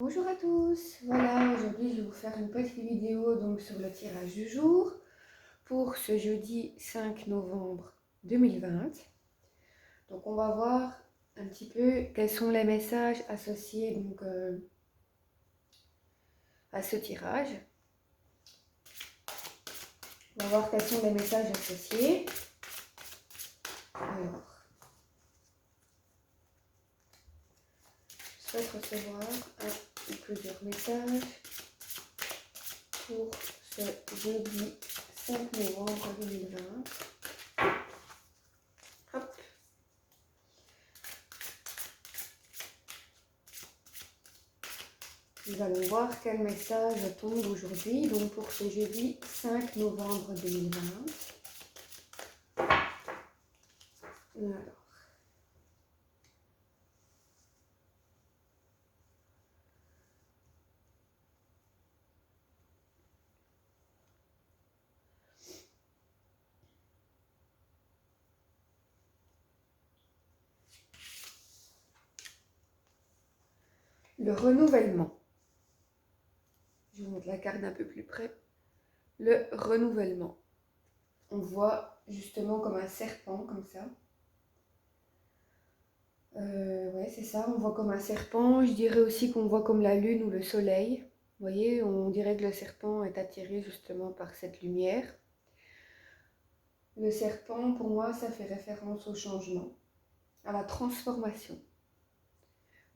Bonjour à tous, voilà, aujourd'hui je vais vous faire une petite vidéo donc sur le tirage du jour pour ce jeudi 5 novembre 2020. Donc on va voir un petit peu quels sont les messages associés donc, à ce tirage. On va voir quels sont les messages associés. Alors, je souhaite recevoir un ou plusieurs messages pour ce jeudi 5 novembre 2020. Hop. Nous allons voir quel message tombe aujourd'hui, donc pour ce jeudi 5 novembre 2020. Alors. Le renouvellement. Je vais vous mettre la carte un peu plus près. Le renouvellement. On voit justement comme un serpent, comme ça. Ouais, c'est ça, on voit comme un serpent. Je dirais aussi qu'on voit comme la lune ou le soleil. Vous voyez, on dirait que le serpent est attiré justement par cette lumière. Le serpent, pour moi, ça fait référence au changement, à la transformation.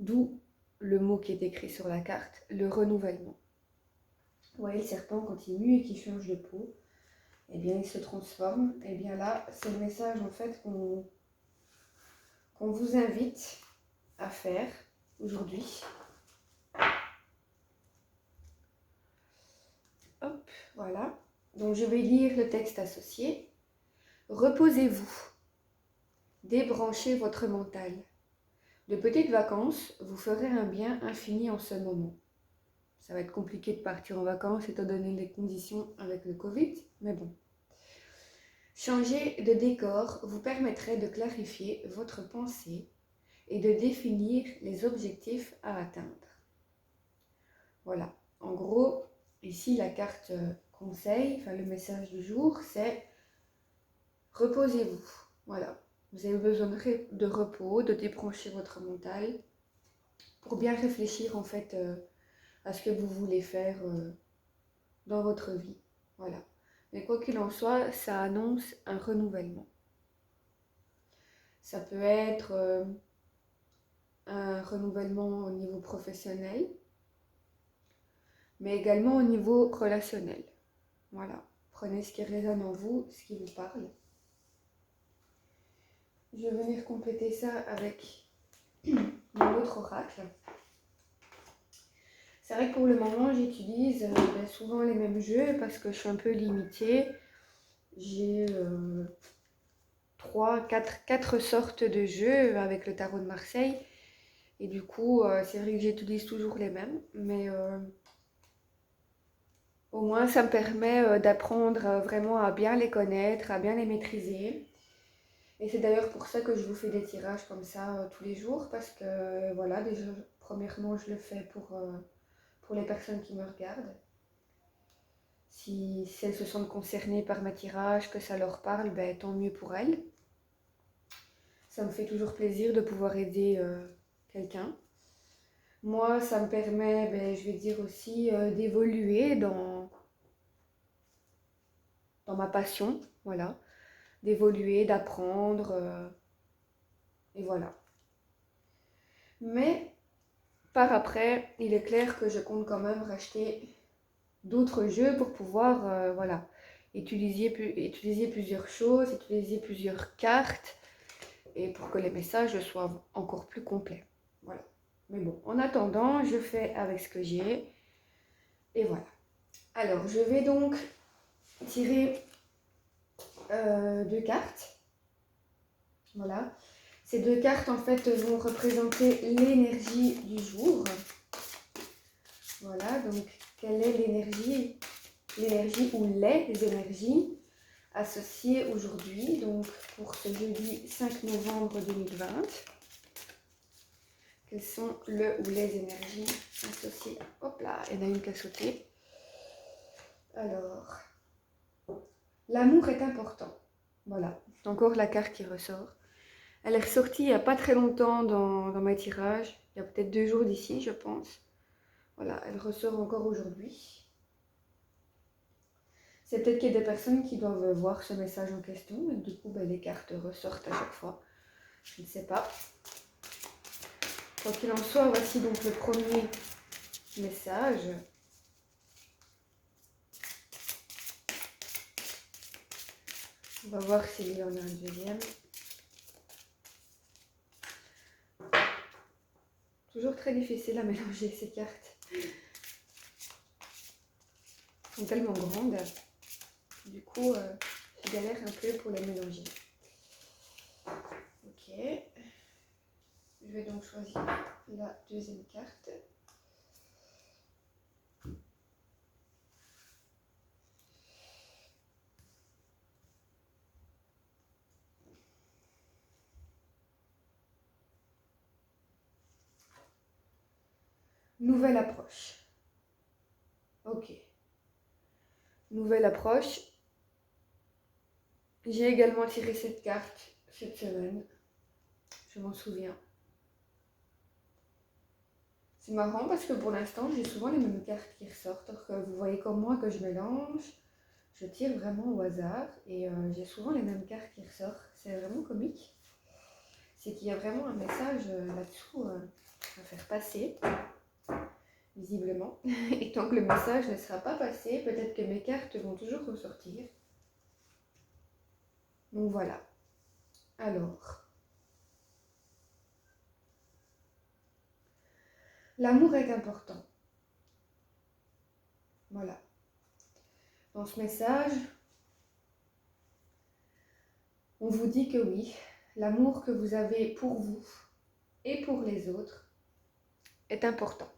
D'où le mot qui est écrit sur la carte, le renouvellement. Vous voyez le serpent quand il mue et qu'il change de peau, eh bien il se transforme. Et bien là, c'est le message en fait qu'on vous invite à faire aujourd'hui. Hop, voilà. Donc je vais lire le texte associé. Reposez-vous. Débranchez votre mental. De petites vacances vous ferez un bien infini en ce moment. Ça va être compliqué de partir en vacances étant donné les conditions avec le Covid, mais bon. Changer de décor vous permettrait de clarifier votre pensée et de définir les objectifs à atteindre. Voilà, en gros, ici la carte conseil, enfin le message du jour, c'est reposez-vous. Voilà, vous avez besoin de repos, de débrancher votre mental pour bien réfléchir en fait à ce que vous voulez faire dans votre vie. Voilà. Mais quoi qu'il en soit, ça annonce un renouvellement. Ça peut être un renouvellement au niveau professionnel, mais également au niveau relationnel. Voilà. Prenez ce qui résonne en vous, ce qui vous parle. Je vais venir compléter ça avec mon autre oracle. C'est vrai que pour le moment, j'utilise souvent les mêmes jeux parce que je suis un peu limitée. J'ai 4 sortes de jeux avec le tarot de Marseille. Et du coup, c'est vrai que j'utilise toujours les mêmes. Mais au moins, ça me permet d'apprendre vraiment à bien les connaître, à bien les maîtriser. Et c'est d'ailleurs pour ça que je vous fais des tirages comme ça tous les jours. Parce que voilà, déjà, premièrement, je le fais pour les personnes qui me regardent. Si elles se sentent concernées par ma tirage, que ça leur parle, ben, tant mieux pour elles. Ça me fait toujours plaisir de pouvoir aider quelqu'un. Moi, ça me permet, ben, je vais dire aussi, d'évoluer dans ma passion, voilà. D'évoluer, d'apprendre, et voilà. Mais par après, il est clair que je compte quand même racheter d'autres jeux pour pouvoir, voilà, utiliser plusieurs choses, utiliser plusieurs cartes, et pour que les messages soient encore plus complets. Voilà. Mais bon, en attendant, je fais avec ce que j'ai. Et voilà. Alors, je vais donc tirer 2 cartes. Voilà. Ces 2 cartes, en fait, vont représenter l'énergie du jour. Voilà, donc, quelle est l'énergie ou les énergies associées aujourd'hui, donc pour ce jeudi 5 novembre 2020. quelles sont le ou les énergies associées. Hop là, il y en a une qui a sauté. Alors, l'amour est important. Voilà, encore la carte qui ressort. Elle est ressortie il n'y a pas très longtemps dans mes tirages. Il y a peut-être 2 jours d'ici, je pense. Voilà, elle ressort encore aujourd'hui. C'est peut-être qu'il y a des personnes qui doivent voir ce message en question. Et du coup, les cartes ressortent à chaque fois. Je ne sais pas. Quoi qu'il en soit, voici donc le premier message. On va voir s'il y en a un deuxième. Toujours très difficile à mélanger ces cartes. Elles sont tellement grandes. Du coup, je galère un peu pour les mélanger. Ok. Je vais donc choisir la deuxième carte. Nouvelle approche. Ok. Nouvelle approche. J'ai également tiré cette carte cette semaine. Je m'en souviens. C'est marrant parce que pour l'instant, j'ai souvent les mêmes cartes qui ressortent. Alors que vous voyez comme moi que je mélange. Je tire vraiment au hasard et j'ai souvent les mêmes cartes qui ressortent. C'est vraiment comique. C'est qu'il y a vraiment un message là-dessous à faire passer, visiblement. Et tant que le message ne sera pas passé, peut-être que mes cartes vont toujours ressortir. Donc voilà. Alors, l'amour est important. Voilà. Dans ce message, on vous dit que oui, l'amour que vous avez pour vous et pour les autres est important.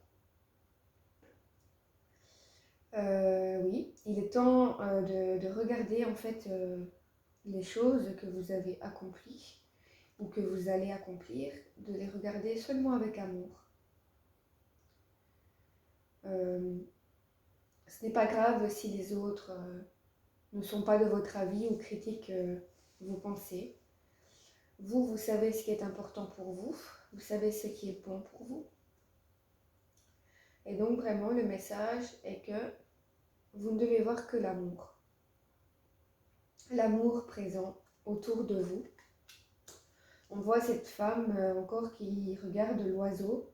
Oui, il est temps de regarder en fait les choses que vous avez accomplies ou que vous allez accomplir, de les regarder seulement avec amour. Ce n'est pas grave si les autres ne sont pas de votre avis ou critiquent vos pensées. Vous savez ce qui est important pour vous, vous savez ce qui est bon pour vous. Et donc vraiment le message est que vous ne devez voir que l'amour. L'amour présent autour de vous. On voit cette femme encore qui regarde l'oiseau,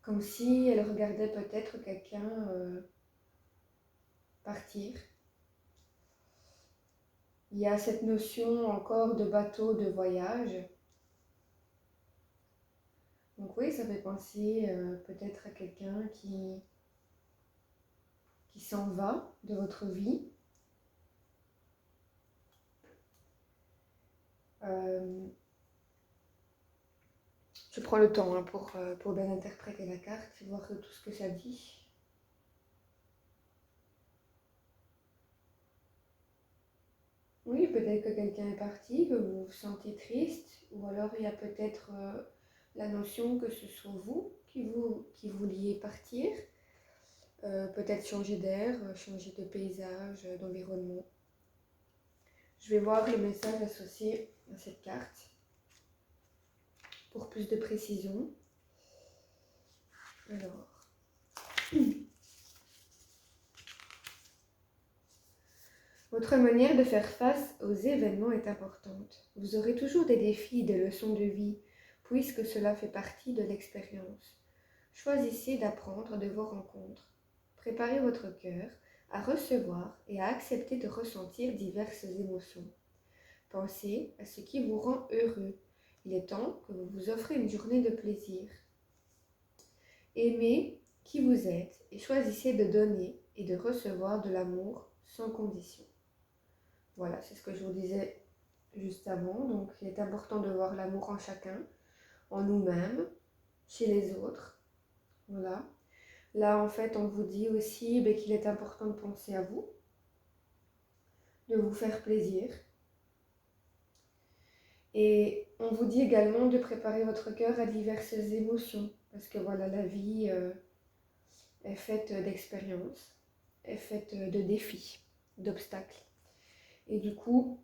comme si elle regardait peut-être quelqu'un partir. Il y a cette notion encore de bateau de voyage. Donc oui, ça fait penser peut-être à quelqu'un qui s'en va de votre vie. Je prends le temps pour bien interpréter la carte et voir tout ce que ça dit. Oui, peut-être que quelqu'un est parti, que vous vous sentez triste, ou alors il y a peut-être la notion que ce soit vous qui vouliez partir, peut-être changer d'air, changer de paysage, d'environnement. Je vais voir le message associé à cette carte pour plus de précision. Alors, votre manière de faire face aux événements est importante. Vous aurez toujours des défis, des leçons de vie, puisque cela fait partie de l'expérience. Choisissez d'apprendre de vos rencontres. Préparez votre cœur à recevoir et à accepter de ressentir diverses émotions. Pensez à ce qui vous rend heureux. Il est temps que vous vous offrez une journée de plaisir. Aimez qui vous êtes et choisissez de donner et de recevoir de l'amour sans condition. Voilà, c'est ce que je vous disais juste avant. Donc, il est important de voir l'amour en chacun, en nous-mêmes, chez les autres. Voilà. Là, en fait, on vous dit aussi qu'il est important de penser à vous, de vous faire plaisir. Et on vous dit également de préparer votre cœur à diverses émotions, parce que voilà, la vie est faite d'expériences, est faite de défis, d'obstacles. Et du coup,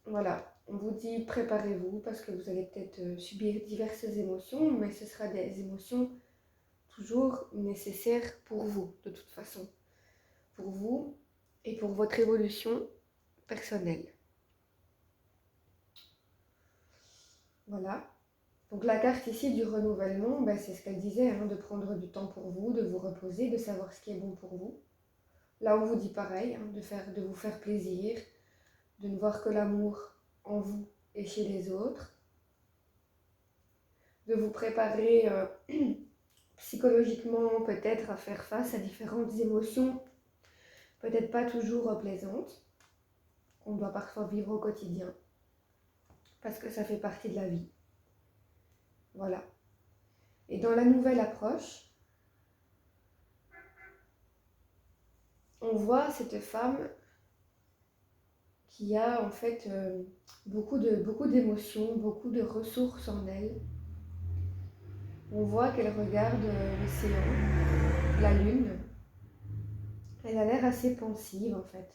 voilà, on vous dit préparez-vous, parce que vous allez peut-être subir diverses émotions, mais ce sera des émotions toujours nécessaires pour vous, de toute façon. Pour vous et pour votre évolution personnelle. Voilà. Donc la carte ici du renouvellement, ben, c'est ce qu'elle disait, hein, de prendre du temps pour vous, de vous reposer, de savoir ce qui est bon pour vous. Là, on vous dit pareil, hein, de vous faire plaisir, de ne voir que l'amour en vous et chez les autres, de vous préparer psychologiquement peut-être à faire face à différentes émotions, peut-être pas toujours plaisantes, qu'on doit parfois vivre au quotidien, parce que ça fait partie de la vie. Voilà. Et dans la nouvelle approche, on voit cette femme qui a en fait beaucoup d'émotions, beaucoup de ressources en elle. On voit qu'elle regarde l'océan, la lune. Elle a l'air assez pensive en fait.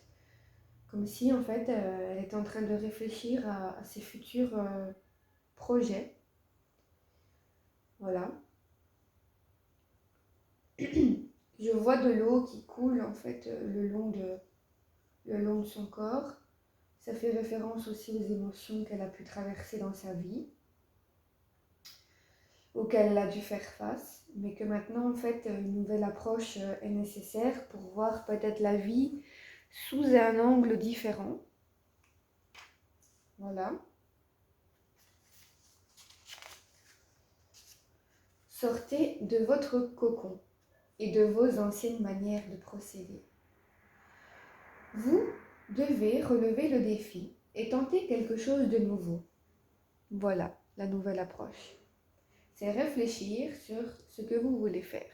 Comme si en fait elle était en train de réfléchir à ses futurs projets. Voilà. Je vois de l'eau qui coule en fait le long de son corps. Ça fait référence aussi aux émotions qu'elle a pu traverser dans sa vie, auxquelles elle a dû faire face, mais que maintenant en fait une nouvelle approche est nécessaire pour voir peut-être la vie sous un angle différent. Voilà. Sortez de votre cocon et de vos anciennes manières de procéder. Vous devez relever le défi et tenter quelque chose de nouveau. Voilà la nouvelle approche. C'est réfléchir sur ce que vous voulez faire.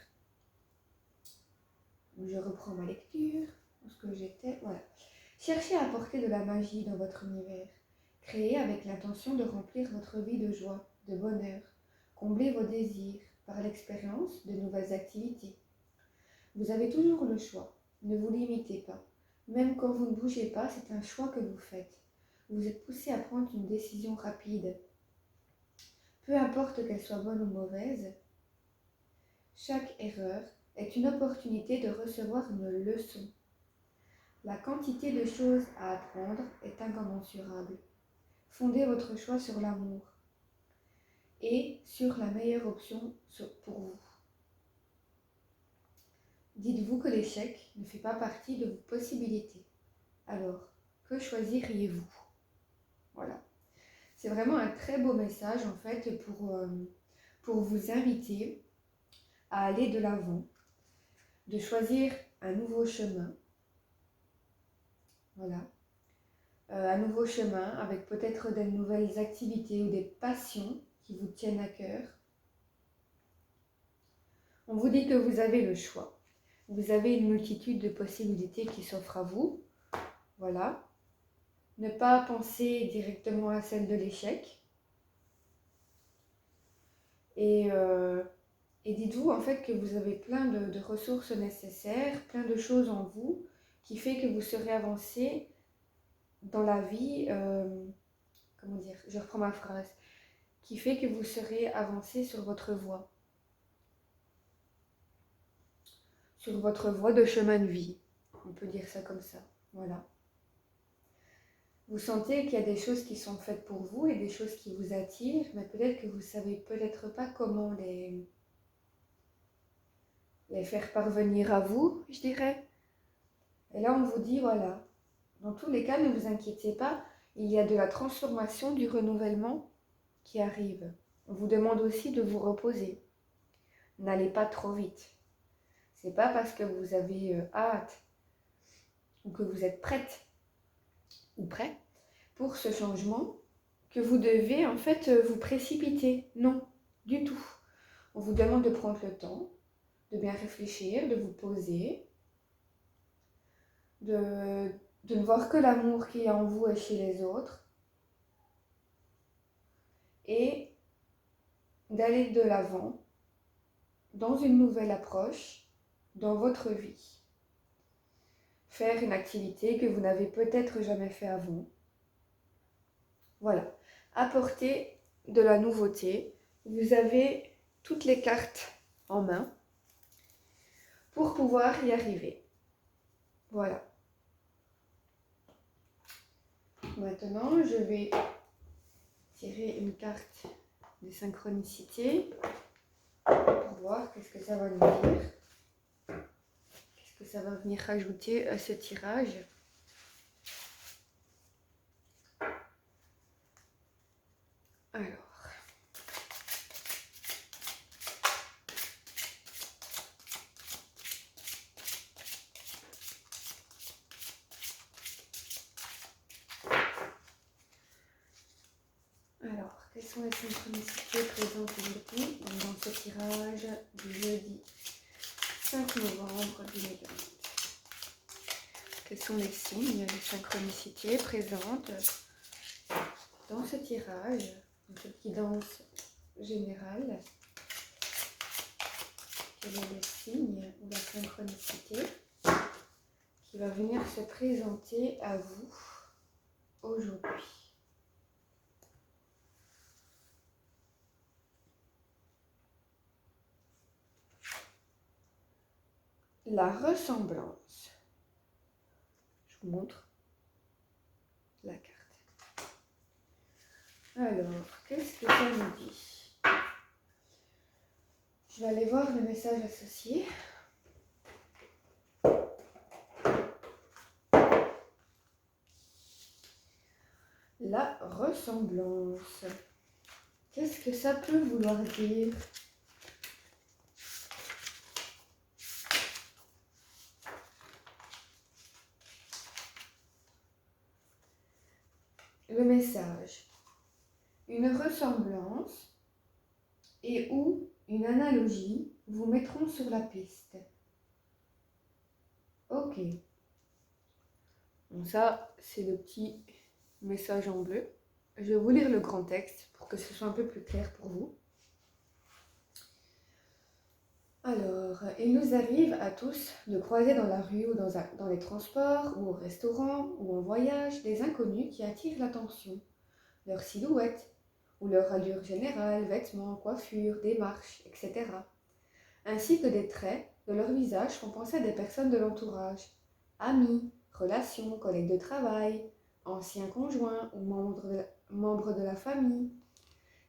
Je reprends ma lecture, ce que j'étais. Voilà. Cherchez à apporter de la magie dans votre univers. Créez avec l'intention de remplir votre vie de joie, de bonheur. Comblez vos désirs par l'expérience de nouvelles activités. Vous avez toujours le choix. Ne vous limitez pas. Même quand vous ne bougez pas, c'est un choix que vous faites. Vous êtes poussé à prendre une décision rapide. Peu importe qu'elle soit bonne ou mauvaise, chaque erreur est une opportunité de recevoir une leçon. La quantité de choses à apprendre est incommensurable. Fondez votre choix sur l'amour et sur la meilleure option pour vous. Dites-vous que l'échec ne fait pas partie de vos possibilités. Alors, que choisiriez-vous? Voilà. C'est vraiment un très beau message en fait pour vous inviter à aller de l'avant, de choisir un nouveau chemin. Voilà. Un nouveau chemin avec peut-être des nouvelles activités ou des passions qui vous tiennent à cœur. On vous dit que vous avez le choix. Vous avez une multitude de possibilités qui s'offrent à vous. Voilà. Ne pas penser directement à celle de l'échec. Et dites-vous en fait que vous avez plein de ressources nécessaires, plein de choses en vous qui fait que vous serez avancé dans la vie, comment dire, je reprends ma phrase, qui fait que vous serez avancé sur votre voie de chemin de vie, on peut dire ça comme ça, voilà. Vous sentez qu'il y a des choses qui sont faites pour vous et des choses qui vous attirent, mais peut-être que vous ne savez peut-être pas comment les faire parvenir à vous, je dirais. Et là, on vous dit, voilà, dans tous les cas, ne vous inquiétez pas, il y a de la transformation, du renouvellement qui arrive. On vous demande aussi de vous reposer. N'allez pas trop vite. C'est pas parce que vous avez hâte ou que vous êtes prête ou prêt pour ce changement que vous devez en fait vous précipiter. Non, du tout. On vous demande de prendre le temps, de bien réfléchir, de vous poser, de ne voir que l'amour qu'il y a en vous et chez les autres. et d'aller de l'avant dans une nouvelle approche dans votre vie. Faire une activité que vous n'avez peut-être jamais fait avant. Voilà. Apporter de la nouveauté. Vous avez toutes les cartes en main pour pouvoir y arriver. Voilà. Maintenant, je vais tirer une carte des synchronicités pour voir qu'est-ce que ça va nous dire. Qu'est-ce que ça va venir rajouter à ce tirage. Alors, quelles sont les synchronicités présentes aujourd'hui dans ce tirage du jeudi 5 novembre 2020? Quels sont les signes, les synchronicités présentes dans ce tirage, dans cette guidance générale? Quel est le signe ou la synchronicité qui va venir se présenter à vous aujourd'hui? La ressemblance. Je vous montre la carte. Alors, qu'est-ce que ça nous dit? Je vais aller voir le message associé. La ressemblance. Qu'est-ce que ça peut vouloir dire? Le message. Une ressemblance et ou une analogie vous mettront sur la piste. Ok. Donc ça, c'est le petit message en bleu. Je vais vous lire le grand texte pour que ce soit un peu plus clair pour vous. Alors, il nous arrive à tous de croiser dans la rue ou dans les transports ou au restaurant ou en voyage des inconnus qui attirent l'attention. Leur silhouette ou leur allure générale, vêtements, coiffure, démarche, etc. Ainsi que des traits de leur visage font penser à des personnes de l'entourage, amis, relations, collègues de travail, anciens conjoints ou membres de la famille.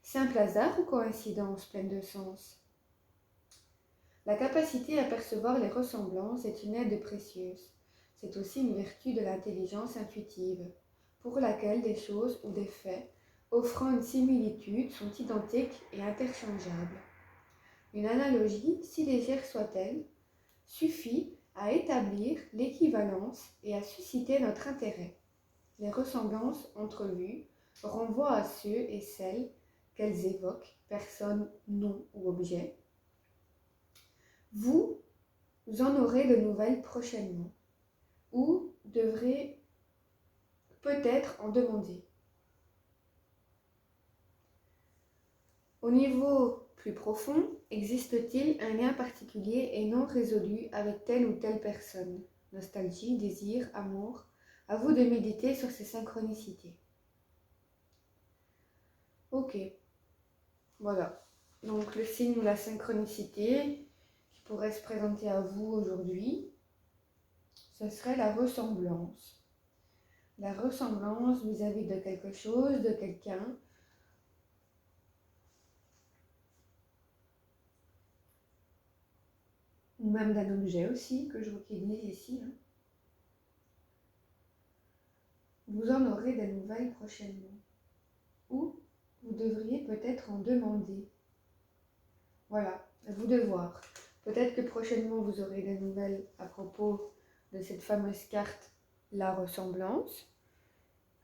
Simple hasard ou coïncidence pleine de sens? La capacité à percevoir les ressemblances est une aide précieuse. C'est aussi une vertu de l'intelligence intuitive, pour laquelle des choses ou des faits offrant une similitude sont identiques et interchangeables. Une analogie, si légère soit-elle, suffit à établir l'équivalence et à susciter notre intérêt. Les ressemblances entrevues renvoient à ceux et celles qu'elles évoquent, personnes, noms ou objets. Vous en aurez de nouvelles prochainement, ou devrez peut-être en demander. Au niveau plus profond, existe-t-il un lien particulier et non résolu avec telle ou telle personne? Nostalgie, désir, amour. À vous de méditer sur ces synchronicités. Ok, voilà. Donc le signe ou la synchronicité qui pourrait se présenter à vous aujourd'hui, ce serait la ressemblance. La ressemblance vis-à-vis de quelque chose, de quelqu'un. Ou même d'un objet aussi, que je utilise ici. Vous en aurez des nouvelles prochainement. Ou vous devriez peut-être en demander. Voilà, à vous de voir. Peut-être que prochainement vous aurez des nouvelles à propos de cette fameuse carte, la ressemblance.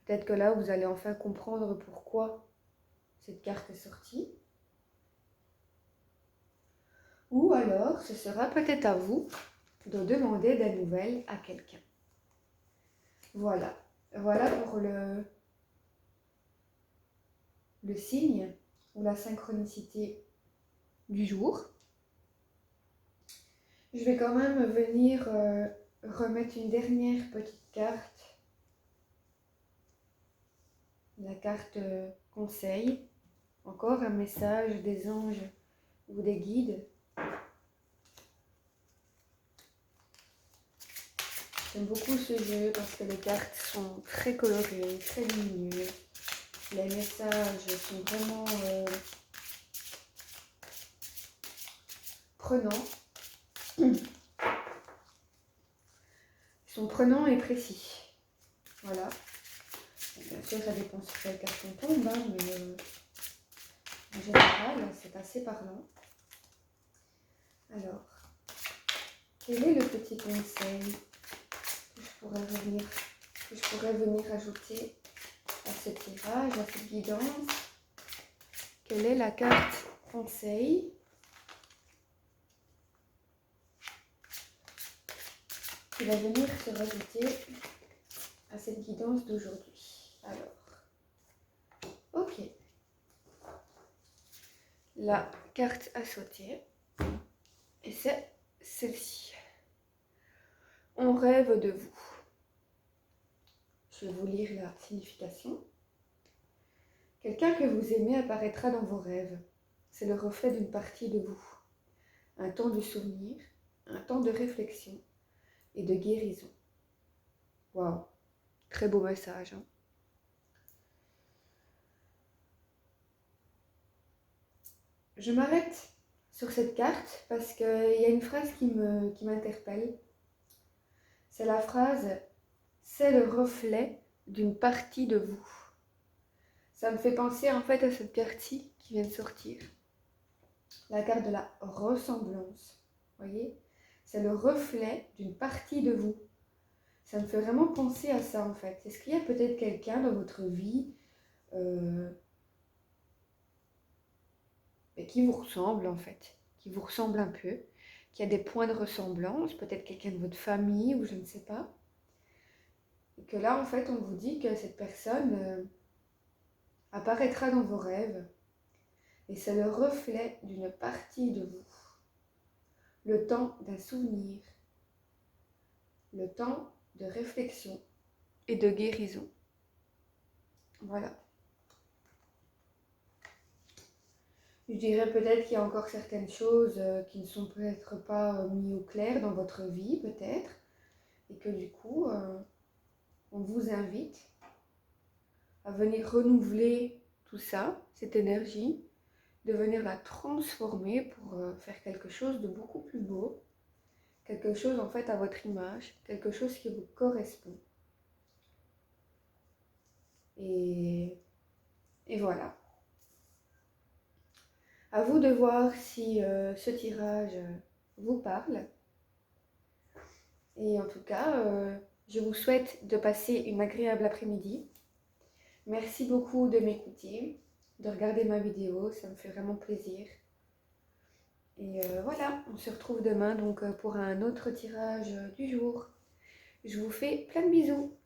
Peut-être que là, vous allez enfin comprendre pourquoi cette carte est sortie. Ou alors, ce sera peut-être à vous de demander des nouvelles à quelqu'un. Voilà. Voilà pour le signe ou la synchronicité du jour. Je vais quand même venir remettre une dernière petite carte. La carte conseil. Encore un message des anges ou des guides. J'aime beaucoup ce jeu parce que les cartes sont très colorées, très lumineuses. Les messages sont vraiment prenants. Ils sont prenants et précis. Voilà. Bien sûr, ça dépend sur quelle carte on tombe, hein, mais en général, c'est assez parlant. Alors, quel est le petit conseil que je pourrais venir ajouter à ce tirage, à cette guidance? Quelle est la carte conseil qui va venir se rajouter à cette guidance d'aujourd'hui? Alors, ok. La carte à sauter, et c'est celle-ci. On rêve de vous. Je vais vous lire la signification. Quelqu'un que vous aimez apparaîtra dans vos rêves. C'est le reflet d'une partie de vous. Un temps de souvenir, un temps de réflexion et de guérison. Waouh, très beau message. Hein. Je m'arrête sur cette carte parce qu'il y a une phrase qui m'interpelle. C'est la phrase « c'est le reflet d'une partie de vous ». Ça me fait penser en fait à cette carte-ci qui vient de sortir. La carte de la ressemblance. Vous voyez? C'est le reflet d'une partie de vous. Ça me fait vraiment penser à ça en fait. Est-ce qu'il y a peut-être quelqu'un dans votre vie qui vous ressemble en fait, qui vous ressemble un peu, qui a des points de ressemblance, peut-être quelqu'un de votre famille ou je ne sais pas. Et que là en fait on vous dit que cette personne apparaîtra dans vos rêves et c'est le reflet d'une partie de vous. Le temps d'un souvenir, le temps de réflexion et de guérison. Voilà. Je dirais peut-être qu'il y a encore certaines choses qui ne sont peut-être pas mises au clair dans votre vie, peut-être, et que du coup, on vous invite à venir renouveler tout ça, cette énergie, de venir la transformer pour faire quelque chose de beaucoup plus beau, quelque chose en fait à votre image, quelque chose qui vous correspond. Et voilà. À vous de voir si ce tirage vous parle. Et en tout cas, je vous souhaite de passer une agréable après-midi. Merci beaucoup de m'écouter, de regarder ma vidéo, ça me fait vraiment plaisir. Et voilà, on se retrouve demain donc pour un autre tirage du jour. Je vous fais plein de bisous.